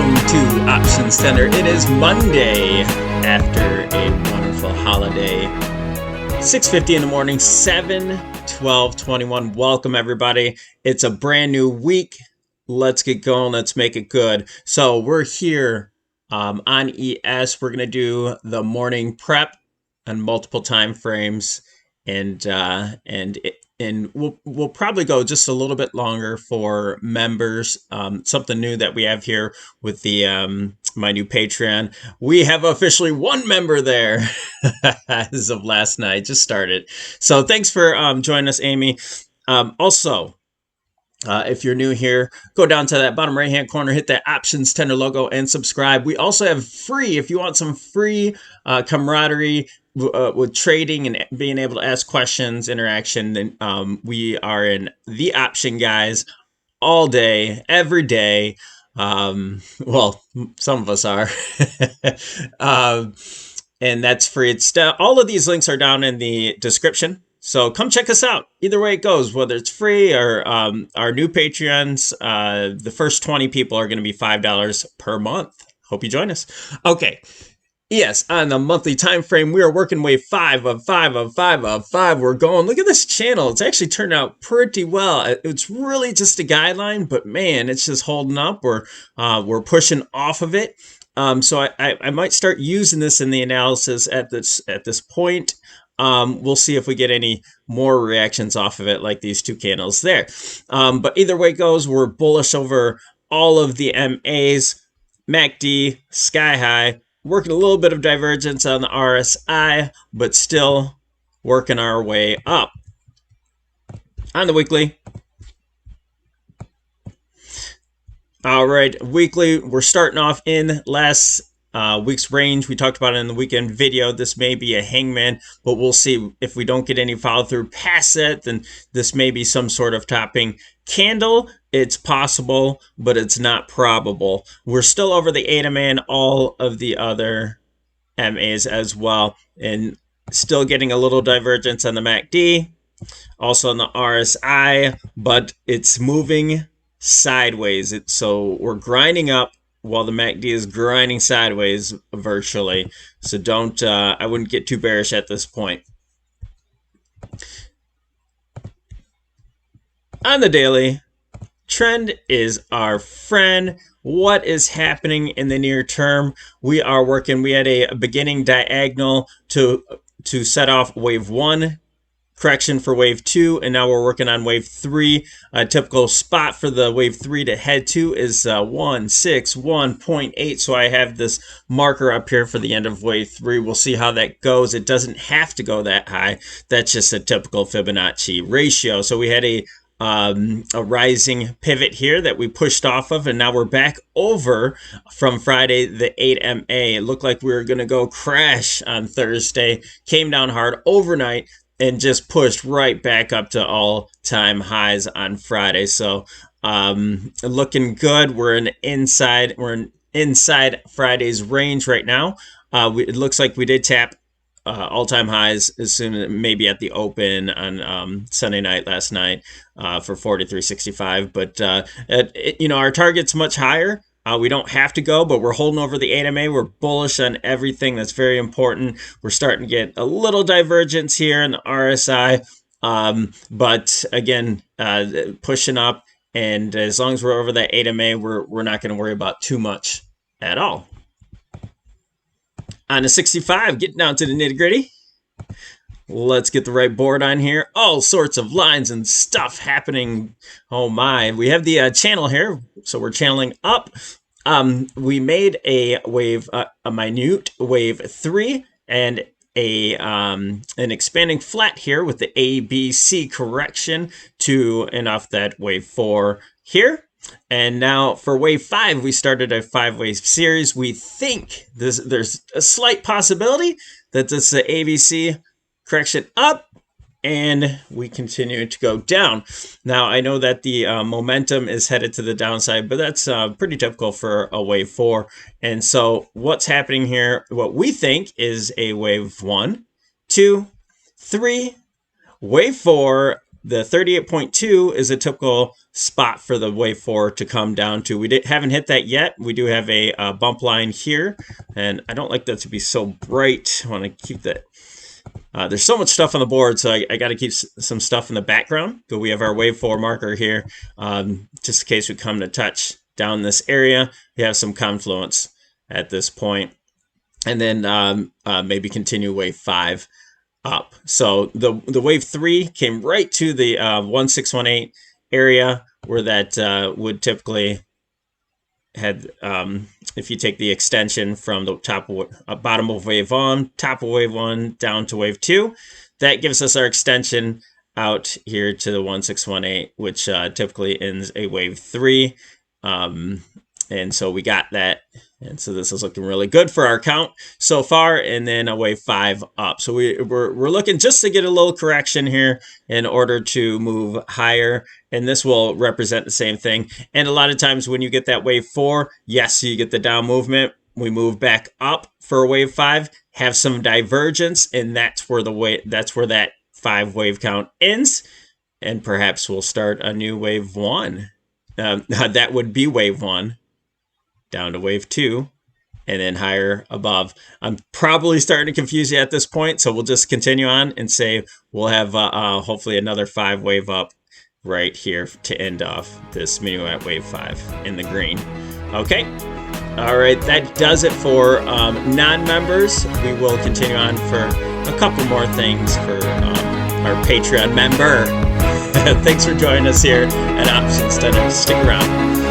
Welcome to Option Center. It is Monday after a wonderful holiday. 6:50 in the morning, 7/12/21. Welcome everybody. It's a brand new week. Let's get going. Let's make it good. So we're here on ES. We're gonna do the morning prep on multiple time frames, and we'll probably go just a little bit longer for members. Something new that we have here with the my new Patreon. We have officially one member there as of last night. Just started. So thanks for joining us, Amy. Also, if you're new here, go down to that bottom right hand corner, hit that Options Tender logo, and subscribe. We also have free, if you want some free camaraderie with trading and being able to ask questions, interaction, then we are in the Option Guys all day, every day. Well, some of us are. And that's free. It's all of these links are down in the description. So come check us out. Either way it goes, whether it's free or our new Patreons, the first 20 people are going to be $5 per month. Hope you join us. Okay. Yes, on the monthly time frame, we are working wave 5 of 5 of 5 of 5. We're going. Look at this channel. It's actually turned out pretty well. It's really just a guideline, but man, it's just holding up. We're pushing off of it. So I might start using this in the analysis at this point. We'll see if we get any more reactions off of it, like these two candles there. But either way it goes, we're bullish over all of the MAs, MACD, sky high, working a little bit of divergence on the RSI, but still working our way up. On the weekly. All right, weekly, we're starting off in last week's range. We talked about it in the weekend video. This may be a hangman, but we'll see if we don't get any follow through past it, then this may be some sort of topping candle. It's possible, but it's not probable. We're still over the ADA and all of the other MAs as well, and still getting a little divergence on the MACD, also on the RSI, but it's moving sideways. So we're grinding up while the MACD is grinding sideways virtually. So don't, I wouldn't get too bearish at this point. On the daily, trend is our friend. What is happening in the near term? We are working, we had a beginning diagonal to set off wave 1, correction for wave 2, and now we're working on wave 3. A typical spot for the wave 3 to head to is 161.8. So I have this marker up here for the end of wave 3. We'll see how that goes. It doesn't have to go that high. That's just a typical Fibonacci ratio. So we had a rising pivot here that we pushed off of, and now we're back over from Friday, the 8 MA. It looked like we were going to go crash on Thursday, came down hard overnight, and just pushed right back up to all-time highs on Friday. So looking good. We're inside Friday's range right now. It looks like we did tap all-time highs as soon as maybe at the open on Sunday night last night for 43.65. But our target's much higher. We don't have to go, but we're holding over the 8 MA. We're bullish on everything. That's very important. We're starting to get a little divergence here in the RSI, but again, pushing up. And as long as we're over that 8 MA, we're not going to worry about too much at all. On the 65, getting down to the nitty gritty. Let's get the right board on here. All sorts of lines and stuff happening. Oh my, we have the channel here, so we're channeling up. We made a wave, a minute wave 3, and an expanding flat here with the ABC correction to and off that wave 4 here. And now for wave 5, we started a 5-wave series. We think there's a slight possibility that this is the ABC correction up, and we continue to go down. Now, I know that the momentum is headed to the downside, but that's pretty typical for a wave 4. And so what's happening here, what we think is a wave 1, 2, 3, wave 4, The 38.2 is a typical spot for the wave 4 to come down to. We haven't hit that yet. We do have a bump line here, and I don't like that to be so bright. I want to keep that. There's so much stuff on the board, so I got to keep some stuff in the background. But we have our wave 4 marker here, just in case we come to touch down this area. We have some confluence at this point, and then maybe continue wave 5 up. So the wave 3 came right to the 1618 area where that would typically had, if you take the extension from the bottom of wave 1, top of wave 1 down to wave 2, that gives us our extension out here to the 1618, which typically ends a wave 3. And so we got that. And so this is looking really good for our count so far, and then a wave 5 up. So we're looking just to get a little correction here in order to move higher, and this will represent the same thing. And a lot of times when you get that wave 4, yes, you get the down movement. We move back up for a wave 5, have some divergence, and that's where that 5 wave count ends, and perhaps we'll start a new wave 1. That would be wave 1. Down to wave 2, and then higher above. I'm probably starting to confuse you at this point, so we'll just continue on and say we'll have hopefully another 5 wave up right here to end off this minuet wave 5 in the green. Okay, all right, that does it for non-members. We will continue on for a couple more things for our Patreon member. Thanks for joining us here at Options Center. Stick around.